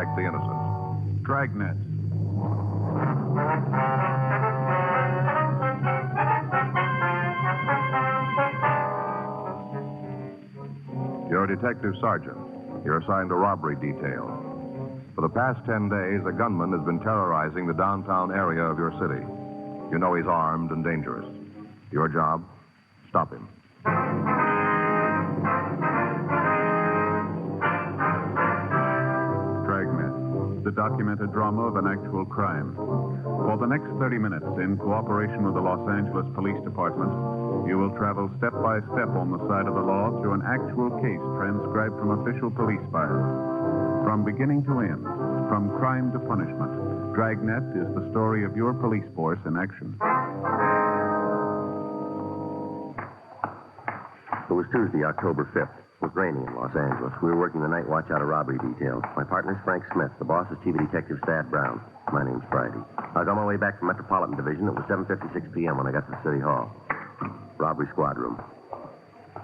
protect the innocent. Dragnet. You're a detective sergeant. You're assigned a robbery detail. For the past 10 days, a gunman has been terrorizing the downtown area of your city. You know he's armed and dangerous. Your job? Stop him. Dragnet, the documented drama of an actual crime. For the next 30 minutes, in cooperation with the Los Angeles Police Department, you will travel step by step on the side of the law through an actual case transcribed from official police files. From beginning to end, from crime to punishment, Dragnet is the story of your police force in action. It was Tuesday, October 5th. It was raining in Los Angeles. We were working the night watch out of robbery detail. My partner's Frank Smith. The boss is Chief Detective Thad Brown. My name's Friday. I was on my way back from Metropolitan Division. It was 7:56 p.m. when I got to City Hall. Robbery squad room.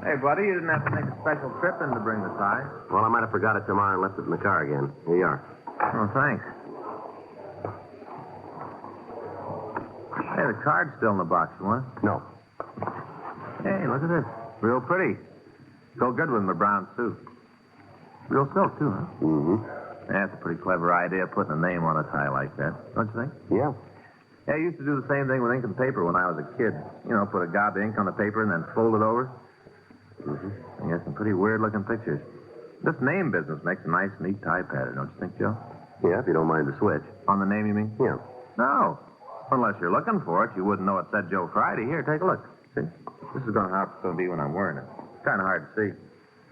Hey, buddy, you didn't have to make a special trip in to bring the tie. Well, I might have forgot it tomorrow and left it in the car again. Here you are. Oh, thanks. Hey, the card's still in the box, you want? No. Hey, look at this. Real pretty. Go good with my brown suit. Real silk, too, huh? Mm-hmm. That's a pretty clever idea, putting a name on a tie like that. Don't you think? Yeah. Yeah, I used to do the same thing with ink and paper when I was a kid. You know, put a gob of ink on the paper and then fold it over. Mm-hmm. And get some pretty weird-looking pictures. This name business makes a nice, neat tie pattern, don't you think, Joe? Yeah, if you don't mind the switch. On the name, you mean? Yeah. No. Unless you're looking for it, you wouldn't know it said Joe Friday. Here, take a look. See? This is how it's going to be when I'm wearing it. It's kind of hard to see.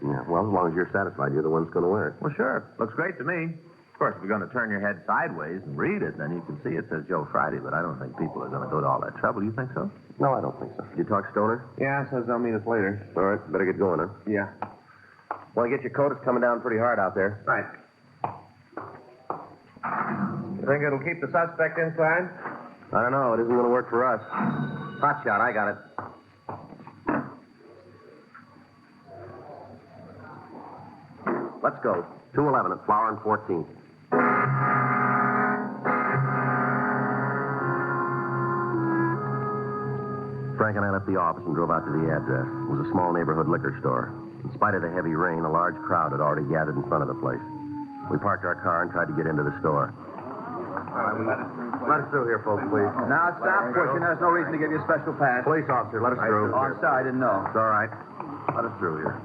Yeah, well, as long as you're satisfied, you're the one that's going to wear it. Well, sure. Looks great to me. Of course, if you're going to turn your head sideways and read it, then you can see it says Joe Friday, but I don't think people are going to go to all that trouble. You think so? No, I don't think so. Did you talk Stoner? Yeah, says they'll meet us later. All right, better get going, huh? Yeah. Want to get your coat? It's coming down pretty hard out there. Right. You think it'll keep the suspect inside? I don't know. It isn't going to work for us. Hot shot. I got it. Let's go. 211 at Flower and 14th. Frank and I left the office and drove out to the address. It was a small neighborhood liquor store. In spite of the heavy rain, a large crowd had already gathered in front of the place. We parked our car and tried to get into the store. Let us through here, folks, please. Now, stop pushing. There's no reason to give you a special pass. Police officer, let us through. Oh, I'm sorry. I didn't know. It's all right. Let us through here.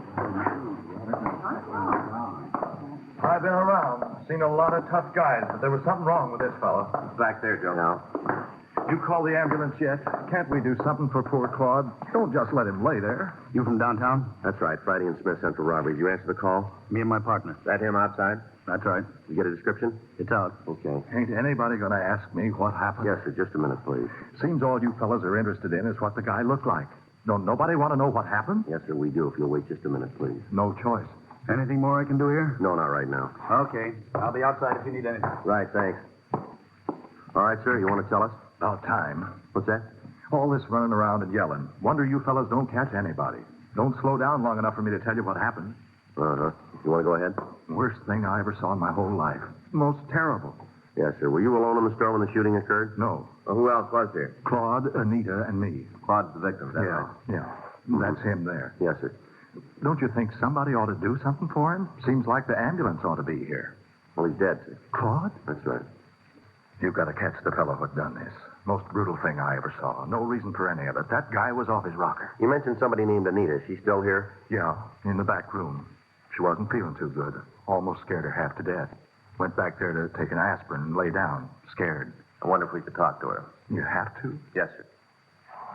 I've been around, seen a lot of tough guys, but there was something wrong with this fellow. Back there, Joe. No. You call the ambulance yet? Can't we do something for poor Claude? Don't just let him lay there. You from downtown? That's right. Friday and Smith Central Robberies. You answer the call? Me and my partner. That him outside? That's right. You get a description? It's out. Okay. Ain't anybody going to ask me what happened? Yes, sir. Just a minute, please. Seems all you fellas are interested in is what the guy looked like. Don't nobody want to know what happened? Yes, sir, we do. If you'll wait just a minute, please. No choice. Anything more I can do here? No, not right now. Okay. I'll be outside if you need anything. Right, thanks. All right, sir. You want to tell us? About time. What's that? All this running around and yelling. Wonder you fellas don't catch anybody. Don't slow down long enough for me to tell you what happened. Uh-huh. You want to go ahead? Worst thing I ever saw in my whole life. Most terrible. Yes, sir. Were you alone in the store when the shooting occurred? No. Well, who else was there? Claude, Anita, and me. Claude's the victim, is that right? Yeah. That's him there. Yes, sir. Don't you think somebody ought to do something for him? Seems like the ambulance ought to be here. Well, he's dead, sir. Claude? That's right. You've got to catch the fellow who done this. Most brutal thing I ever saw. No reason for any of it. That guy was off his rocker. You mentioned somebody named Anita. Is she still here? Yeah, in the back room. She wasn't feeling too good. Almost scared her half to death. Went back there to take an aspirin and lay down, scared. I wonder if we could talk to her. You have to? Yes, sir.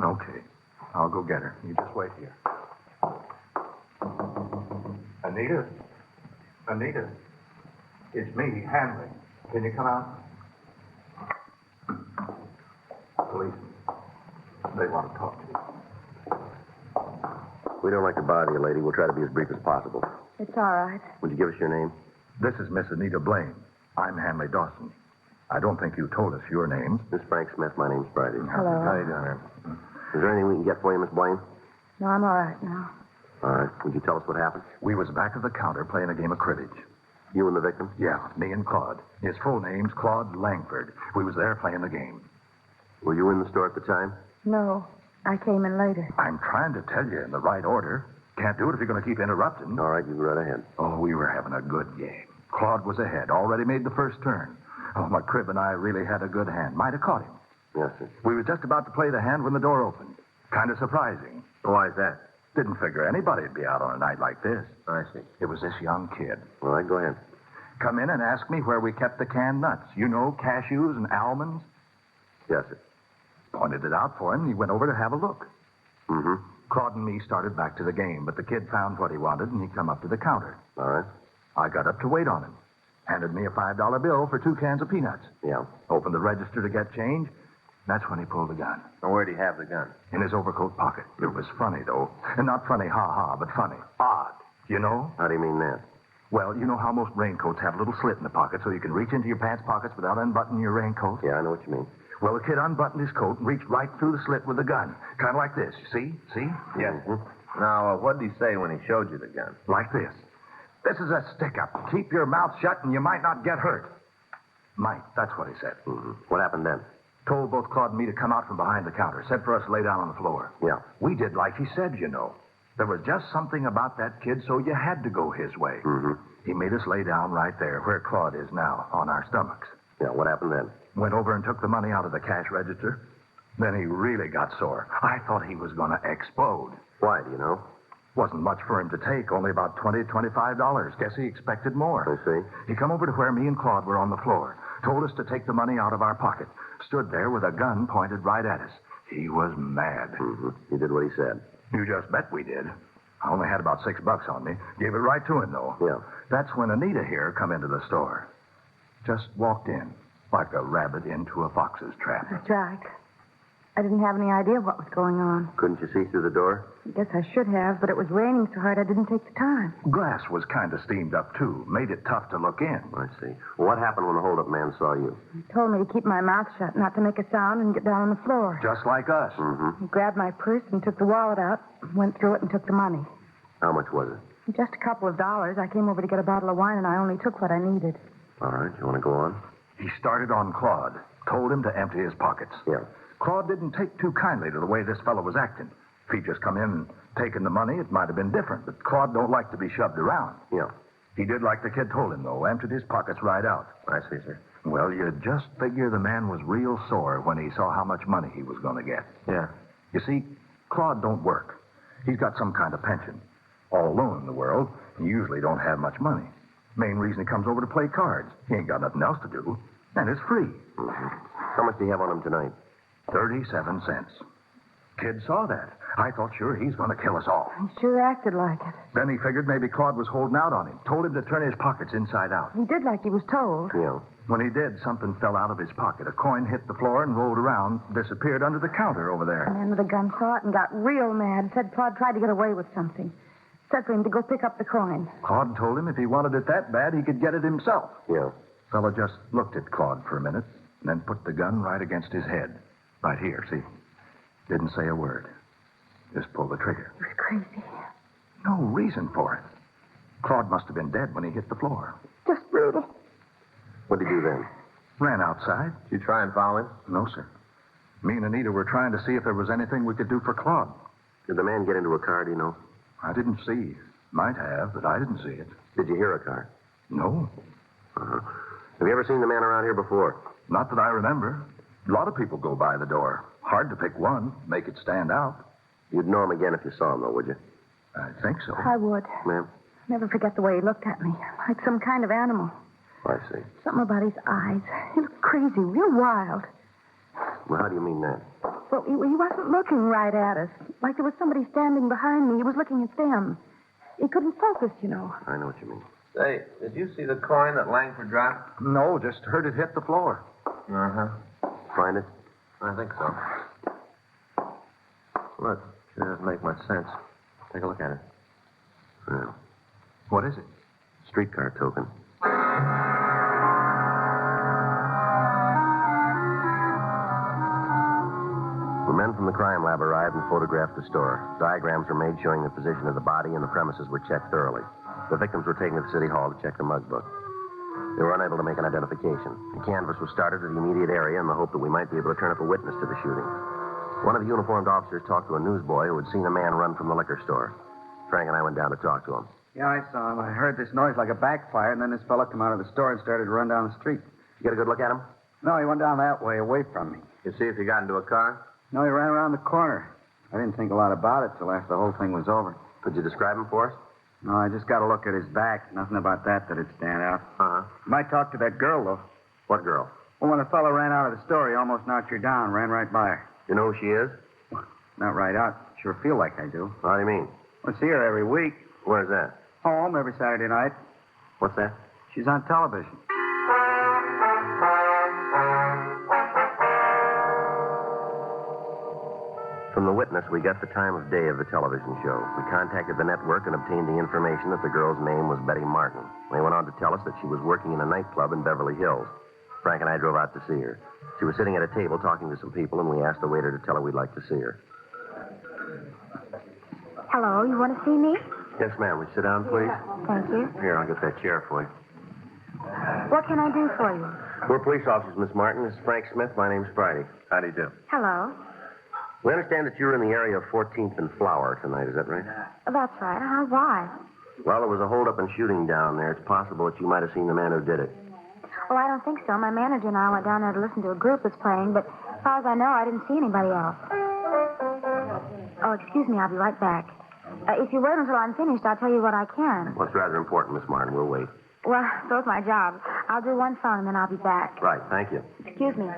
Okay. I'll go get her. You just wait here. Anita? Anita? It's me, Hanley. Can you come out? Policeman. They want to talk to you. We don't like to bother you, lady. We'll try to be as brief as possible. It's all right. Would you give us your name? This is Miss Anita Blaine. I'm Hanley Dawson. I don't think you told us your names. Miss Frank Smith. My name's Friday. Hello. How you doing, Em? Is there anything we can get for you, Miss Blaine? No, I'm all right now. All right. Would you tell us what happened? We was back of the counter playing a game of cribbage. You and the victim? Yeah, me and Claude. His full name's Claude Langford. We was there playing the game. Were you in the store at the time? No, I came in later. I'm trying to tell you in the right order. Can't do it if you're going to keep interrupting. All right, you can run ahead. Oh, we were having a good game. Claude was ahead, already made the first turn. Oh, McCribb and I really had a good hand. Might have caught him. Yes, sir. We was just about to play the hand when the door opened. Kind of surprising. Why is that? Didn't figure anybody'd be out on a night like this. I see. It was this young kid. All right, go ahead. Come in and ask me where we kept the canned nuts. You know, cashews and almonds. Yes, sir. Pointed it out for him, and he went over to have a look. Mm-hmm. Claude and me started back to the game, but the kid found what he wanted, and he come up to the counter. All right. I got up to wait on him. Handed me a $5 bill for 2 cans of peanuts. Yeah. Opened the register to get change. That's when he pulled the gun. Now, where'd he have the gun? In his overcoat pocket. It was funny, though. And not funny, ha-ha, but funny. Odd. You know? How do you mean that? Well, you know how most raincoats have a little slit in the pocket so you can reach into your pants pockets without unbuttoning your raincoat? Yeah, I know what you mean. Well, the kid unbuttoned his coat and reached right through the slit with the gun. Kind of like this. See? See? Yes. Now, what did he say when he showed you the gun? Like this. This is a stick-up. Keep your mouth shut and you might not get hurt. Might. That's what he said. Mm-hmm. What happened then? Told both Claude and me to come out from behind the counter. Said for us to lay down on the floor. Yeah. We did like he said, you know. There was just something about that kid, so you had to go his way. Mm-hmm. He made us lay down right there, where Claude is now, on our stomachs. Yeah, what happened then? Went over and took the money out of the cash register. Then he really got sore. I thought he was going to explode. Why, do you know? Wasn't much for him to take, only about $20, $25. Guess he expected more. I see. He come over to where me and Claude were on the floor. Told us to take the money out of our pocket. Stood there with a gun pointed right at us. He was mad. Mm-hmm. You did what he said. You just bet we did. I only had about $6 on me. Gave it right to him, though. Yeah. That's when Anita here come into the store. Just walked in, like a rabbit into a fox's trap. That's right. I didn't have any idea what was going on. Couldn't you see through the door? I guess I should have, but it was raining so hard I didn't take the time. Glass was kind of steamed up, too. Made it tough to look in. I see. Well, what happened when the hold-up man saw you? He told me to keep my mouth shut, not to make a sound, and get down on the floor. Just like us. Mm-hmm. He grabbed my purse and took the wallet out, went through it and took the money. How much was it? Just a couple of dollars. I came over to get a bottle of wine, and I only took what I needed. All right, you want to go on? He started on Claude. Told him to empty his pockets. Yeah. Claude didn't take too kindly to the way this fellow was acting. If he'd just come in and taken the money, it might have been different. But Claude don't like to be shoved around. Yeah. He did like the kid told him, though. Emptied his pockets right out. I see, sir. Well, you'd just figure the man was real sore when he saw how much money he was going to get. Yeah. You see, Claude don't work. He's got some kind of pension. All alone in the world, he usually don't have much money. Main reason he comes over to play cards. He ain't got nothing else to do. And it's free. Mm-hmm. How much do you have on him tonight? 37 cents. Kid saw that. I thought sure he's going to kill us all. He sure acted like it. Then he figured maybe Claude was holding out on him. Told him to turn his pockets inside out. He did like he was told. Yeah. When he did, something fell out of his pocket. A coin hit the floor and rolled around, disappeared under the counter over The there. man with the gun saw it and got real mad. Said Claude tried to get away with something. Said for him to go pick up the coin. Claude told him if he wanted it that bad, he could get it himself. Yeah. Fellow just looked at Claude for a minute, and then put the gun right against his head. Right here, see? Didn't say a word. Just pulled the trigger. He was crazy. No reason for it. Claude must have been dead when he hit the floor. Just brutal. What did you do then? Ran outside. Did you try and follow him? No, sir. Me and Anita were trying to see if there was anything we could do for Claude. Did the man get into a car, do you know? I didn't see. Might have, but I didn't see it. Did you hear a car? No. Uh-huh. Have you ever seen the man around here before? Not that I remember. A lot of people go by the door. Hard to pick one, make it stand out. You'd know him again if you saw him, though, would you? I think so. I would. Ma'am? Never forget the way he looked at me. Like some kind of animal. I see. Something about his eyes. He looked crazy, real wild. Well, how do you mean that? Well, he wasn't looking right at us. Like there was somebody standing behind me. He was looking at them. He couldn't focus, you know. I know what you mean. Say, did you see the coin that Langford dropped? No, just heard it hit the floor. Uh-huh. Find it? I think so. Look, sure doesn't make much sense. Take a look at it. Yeah. What is it? Streetcar token. The men from the crime lab arrived and photographed the store. Diagrams were made showing the position of the body, and the premises were checked thoroughly. The victims were taken to the city hall to check the mug book. They were unable to make an identification. A canvass was started to the immediate area in the hope that we might be able to turn up a witness to the shooting. One of the uniformed officers talked to a newsboy who had seen a man run from the liquor store. Frank and I went down to talk to him. Yeah, I saw him. I heard this noise like a backfire, and then this fella come out of the store and started to run down the street. You get a good look at him? No, he went down that way, away from me. You see if he got into a car? No, he ran around the corner. I didn't think a lot about it till after the whole thing was over. Could you describe him for us? No, I just got a look at his back. Nothing about that'd stand out. Uh-huh. You might talk to that girl, though. What girl? Well, when the fellow ran out of the store, he almost knocked her down, ran right by her. You know who she is? Not right out. Sure feel like I do. How do you mean? I see her every week. Where's that? Home every Saturday night. What's that? She's on television. From the witness, we got the time of day of the television show. We contacted the network and obtained the information that the girl's name was Betty Martin. They went on to tell us that she was working in a nightclub in Beverly Hills. Frank and I drove out to see her. She was sitting at a table talking to some people, and we asked the waiter to tell her we'd like to see her. Hello, you want to see me? Yes, ma'am. Would you sit down, please? Thank you. Here, I'll get that chair for you. What can I do for you? We're police officers, Miss Martin. This is Frank Smith. My name's Friday. How do you do? Hello. We understand that you're in the area of 14th and Flower tonight. Is that right? That's right. Why? Well, there was a hold-up and shooting down there. It's possible that you might have seen the man who did it. Oh, I don't think so. My manager and I went down there to listen to a group that's playing, but as far as I know, I didn't see anybody else. Oh, excuse me. I'll be right back. If you wait until I'm finished, I'll tell you what I can. Well, it's rather important, Miss Martin. We'll wait. Well, so's my job. I'll do one song, and then I'll be back. Right. Thank you. Excuse me.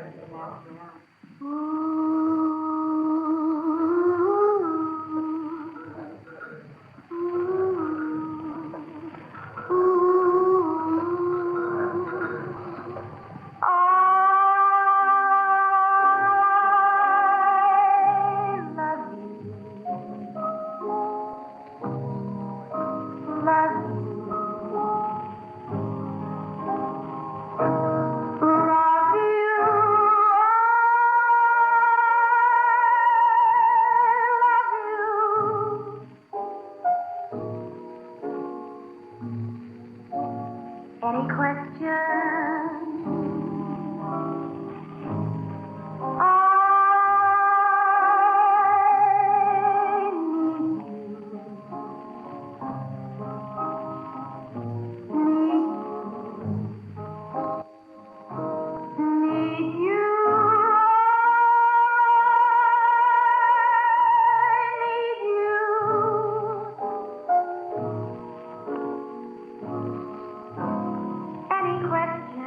Any questions?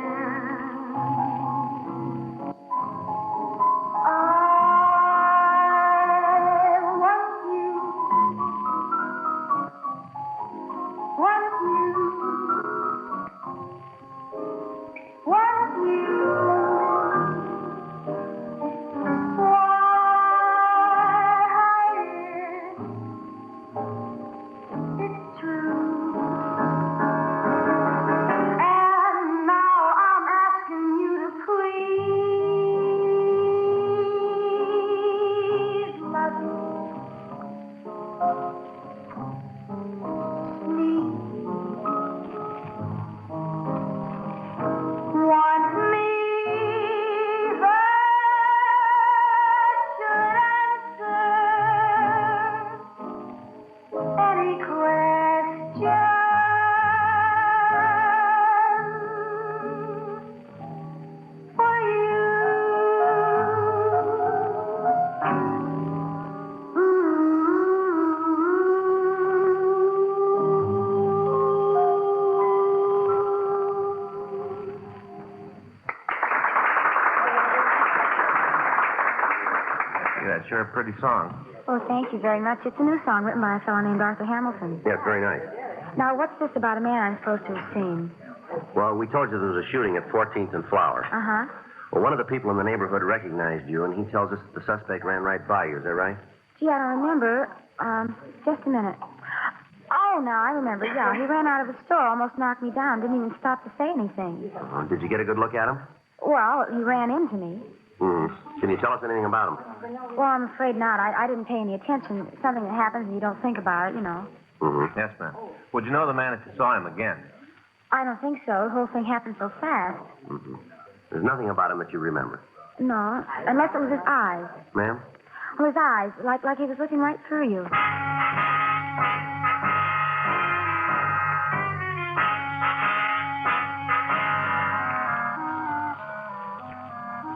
That's sure a pretty song. Oh, thank you very much. It's a new song written by a fellow named Arthur Hamilton. Yeah, it's very nice. Now, what's this about a man I'm supposed to have seen? Well, we told you there was a shooting at 14th and Flower. Uh-huh. Well, one of the people in the neighborhood recognized you, and he tells us that the suspect ran right by you. Is that right? Gee, I don't remember. Just a minute. Oh, now I remember. Yeah, he ran out of the store, almost knocked me down, didn't even stop to say anything. Did you get a good look at him? Well, he ran into me. Can you tell us anything about him? Well, I'm afraid not. I didn't pay any attention. It's something that happens and you don't think about it, you know. Mm-hmm. Yes, ma'am. Would you know the man if you saw him again? I don't think so. The whole thing happened so fast. Mm-hmm. There's nothing about him that you remember. No, unless it was his eyes. Ma'am? Well, his eyes, like he was looking right through you.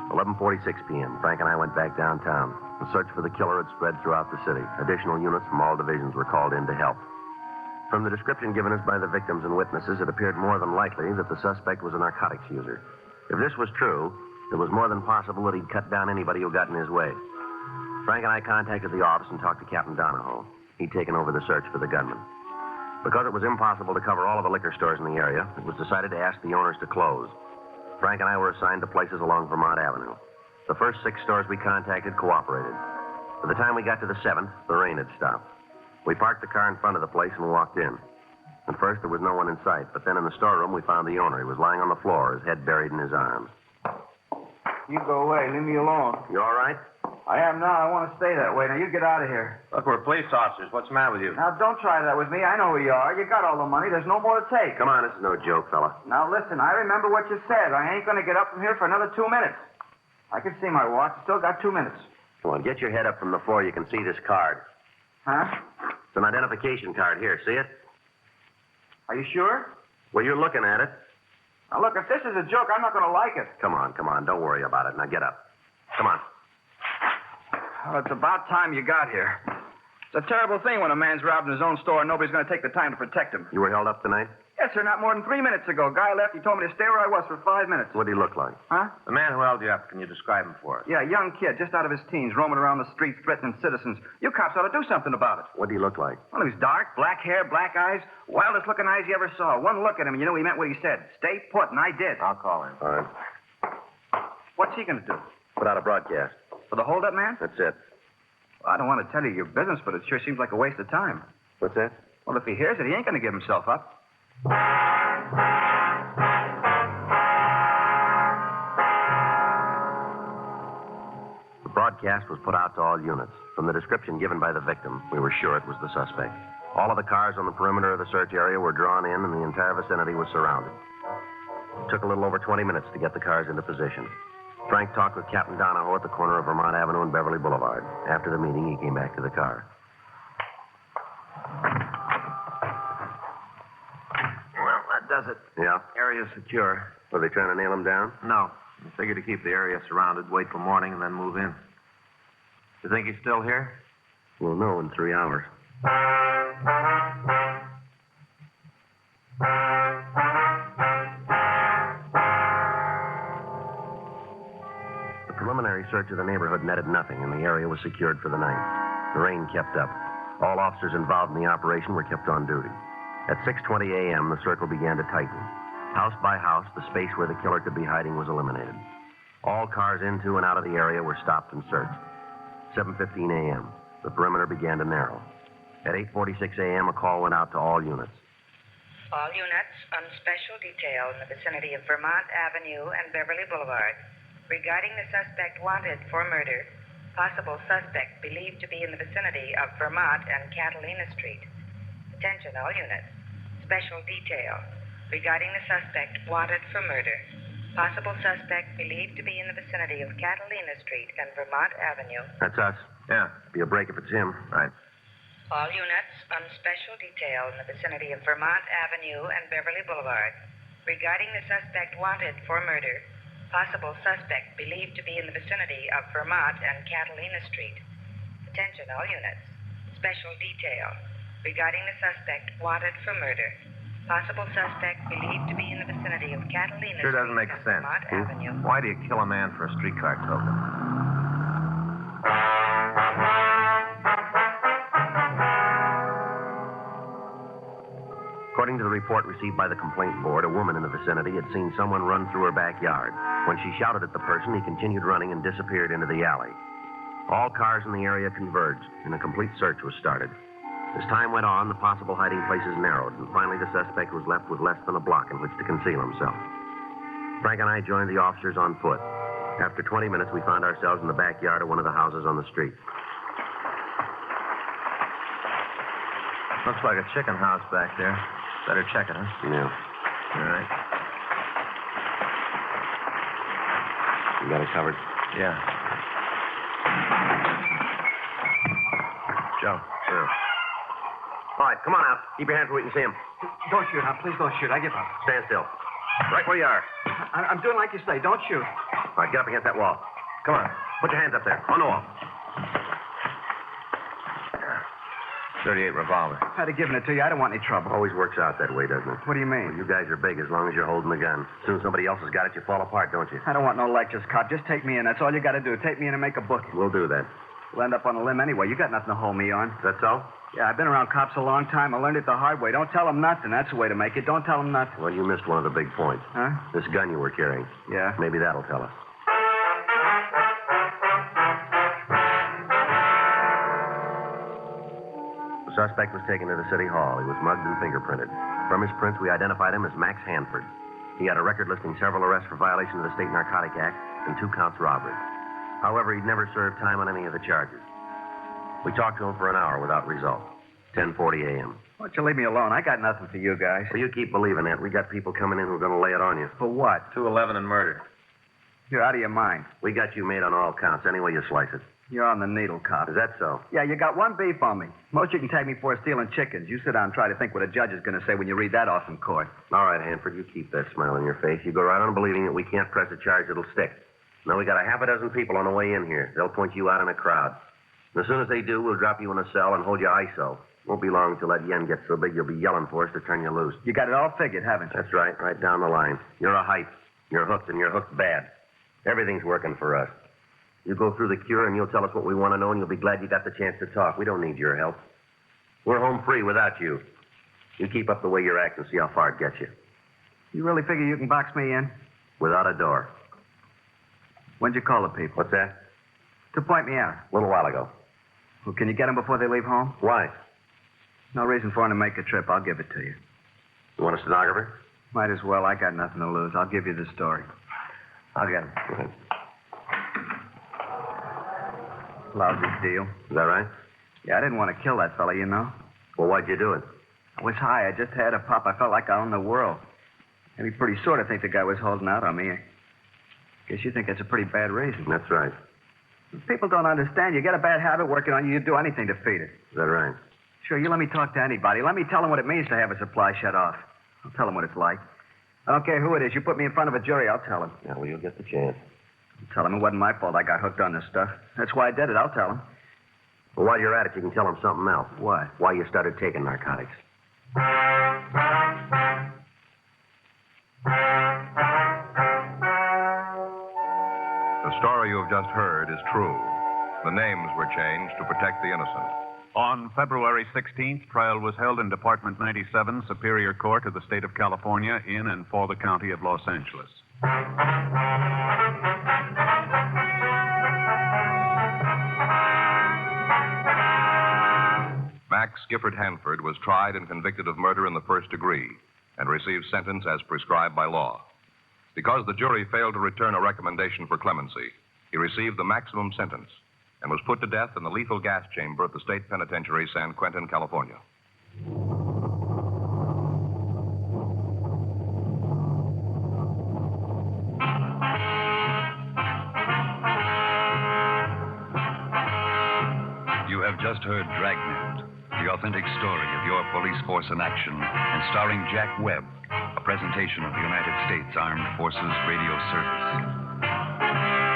11:46 p.m. Frank and I went back downtown. The search for the killer had spread throughout the city. Additional units from all divisions were called in to help. From the description given us by the victims and witnesses, it appeared more than likely that the suspect was a narcotics user. If this was true, it was more than possible that he'd cut down anybody who got in his way. Frank and I contacted the office and talked to Captain Donahoe. He'd taken over the search for the gunman. Because it was impossible to cover all of the liquor stores in the area, it was decided to ask the owners to close. Frank and I were assigned to places along Vermont Avenue. The first 6 stores we contacted cooperated. By the time we got to the 7th, the rain had stopped. We parked the car in front of the place and walked in. At first, there was no one in sight, but then in the storeroom, we found the owner. He was lying on the floor, his head buried in his arms. You go away. Leave me alone. You all right? I am now. I want to stay that way. Now, you get out of here. Look, we're police officers. What's the matter with you? Now, don't try that with me. I know who you are. You got all the money. There's no more to take. Come on, this is no joke, fella. Now, listen. I remember what you said. I ain't going to get up from here for another 2 minutes. I can see my watch. Still got 2 minutes. Come on, get your head up from the floor. You can see this card. Huh? It's an identification card. Here, see it? Are you sure? Well, you're looking at it. Now, look, if this is a joke, I'm not going to like it. Come on. Don't worry about it. Now, get up. Come on. Oh, it's about time you got here. It's a terrible thing when a man's robbing his own store and nobody's going to take the time to protect him. You were held up tonight? Yes, sir, not more than 3 minutes ago. Guy left. He told me to stay where I was for 5 minutes. What did he look like? Huh? The man who held you up, can you describe him for us? Yeah, young kid, just out of his teens, roaming around the streets, threatening citizens. You cops ought to do something about it. What did he look like? Well, he was dark, black hair, black eyes, wildest looking eyes you ever saw. One look at him, and you know he meant what he said. Stay put, and I did. I'll call him. All right. What's he going to do? Put out a broadcast. For the holdup man? That's it. Well, I don't want to tell you your business, but it sure seems like a waste of time. What's that? Well, if he hears it, he ain't going to give himself up. The broadcast was put out to all units. From the description given by the victim, we were sure it was the suspect. All of the cars on the perimeter of the search area were drawn in, and the entire vicinity was surrounded. It took a little over 20 minutes to get the cars into position. Frank talked with Captain Donahoe at the corner of Vermont Avenue and Beverly Boulevard. After the meeting, he came back to the car. Well, that does it. Yeah? Area's secure. Were they trying to nail him down? No. We figured to keep the area surrounded, wait till morning, and then move in. You think he's still here? We'll know in 3 hours. The preliminary search of the neighborhood netted nothing, and the area was secured for the night. The rain kept up. All officers involved in the operation were kept on duty. At 6:20 a.m., the circle began to tighten. House by house, the space where the killer could be hiding was eliminated. All cars into and out of the area were stopped and searched. 7:15 a.m., the perimeter began to narrow. At 8:46 a.m., a call went out to all units. All units on special detail in the vicinity of Vermont Avenue and Beverly Boulevard regarding the suspect wanted for murder. Possible suspect believed to be in the vicinity of Vermont and Catalina Street. Attention, all units. Special detail regarding the suspect wanted for murder. Possible suspect believed to be in the vicinity of Catalina Street and Vermont Avenue. That's us. Yeah. Be a break if it's him. Right. All units on special detail in the vicinity of Vermont Avenue and Beverly Boulevard regarding the suspect wanted for murder. Possible suspect believed to be in the vicinity of Vermont and Catalina Street. Attention, all units. Special detail regarding the suspect wanted for murder. Possible suspect believed to be in the vicinity of Catalina Sure Street doesn't make and sense. Vermont Avenue. Why do you kill a man for a streetcar token? According to the report received by the complaint board, a woman in the vicinity had seen someone run through her backyard. When she shouted at the person, he continued running and disappeared into the alley. All cars in the area converged, and a complete search was started. As time went on, the possible hiding places narrowed, and finally the suspect was left with less than a block in which to conceal himself. Frank and I joined the officers on foot. After 20 minutes, we found ourselves in the backyard of one of the houses on the street. Looks like a chicken house back there. Better check it, huh? Yeah. All right. You got it covered? Yeah. Joe. Yeah. All right, come on out. Keep your hands where we can see him. Don't shoot, now. Please don't shoot. I give up. Stand still. Right where you are. I'm doing like you say. Don't shoot. All right, get up against that wall. Come on. Put your hands up there. On the wall. 38 revolver. I'd have given it to you. I don't want any trouble. Always works out that way, doesn't it? What do you mean? You guys are big as long as you're holding the gun. As soon as somebody else has got it, you fall apart, don't you? I don't want no lectures, cop. Just take me in. That's all you got to do. Take me in and make a booking. We'll do that. We'll end up on a limb anyway. You got nothing to hold me on. Is that so? Yeah, I've been around cops a long time. I learned it the hard way. Don't tell them nothing. That's the way to make it. Don't tell them nothing. Well, you missed one of the big points. Huh? This gun you were carrying. Yeah. Maybe that'll tell us. The suspect was taken to the city hall. He was mugged and fingerprinted. From his prints, we identified him as Max Hanford. He had a record listing several arrests for violation of the State Narcotic Act and 2 counts robbery. However, he'd never served time on any of the charges. We talked to him for an hour without result. 10:40 a.m. Why don't you leave me alone? I got nothing for you guys. Well, you keep believing that. We got people coming in who are going to lay it on you. For what? 211 and murder. You're out of your mind. We got you made on all counts, any way you slice it. You're on the needle, cop. Is that so? Yeah, you got one beef on me. Most you can take me for is stealing chickens. You sit down and try to think what a judge is going to say when you read that off in court. All right, Hanford, you keep that smile on your face. You go right on believing that we can't press a charge that'll stick. Now, we got a half a dozen people on the way in here. They'll point you out in a crowd. And as soon as they do, we'll drop you in a cell and hold you ISO. Won't be long till that yen gets so big you'll be yelling for us to turn you loose. You got it all figured, haven't you? That's right down the line. You're a hype. You're hooked, and you're hooked bad. Everything's working for us. You go through the cure, and you'll tell us what we want to know, and you'll be glad you got the chance to talk. We don't need your help. We're home free without you. You keep up the way you're acting, see how far it gets you. You really figure you can box me in? Without a door. When'd you call the people? What's that? To point me out. A little while ago. Well, can you get them before they leave home? Why? No reason for them to make a trip. I'll give it to you. You want a stenographer? Might as well. I got nothing to lose. I'll give you the story. I'll get him. Go ahead. Lousy deal. Is that right? Yeah, I didn't want to kill that fella, you know. Well, why'd you do it? I was high. I just had a pop. I felt like I owned the world. Maybe pretty sure to think the guy was holding out on me. I guess you think that's a pretty bad reason. That's right. People don't understand. You get a bad habit working on you, you'd do anything to feed it. Is that right? Sure, you let me talk to anybody. Let me tell them what it means to have a supply shut off. I'll tell them what it's like. I don't care who it is. You put me in front of a jury, I'll tell them. Yeah, well, you'll get the chance. I'll tell them it wasn't my fault I got hooked on this stuff. That's why I did it. I'll tell them. Well, while you're at it, you can tell them something else. What? Why you started taking narcotics. The story you have just heard is true. The names were changed to protect the innocent. On February 16th, trial was held in Department 97, Superior Court of the State of California, in and for the County of Los Angeles. Max Gifford Hanford was tried and convicted of murder in the first degree and received sentence as prescribed by law. Because the jury failed to return a recommendation for clemency, he received the maximum sentence and was put to death in the lethal gas chamber at the State Penitentiary, San Quentin, California. You have just heard Dragnet, the authentic story of your police force in action, and starring Jack Webb, a presentation of the United States Armed Forces Radio Service.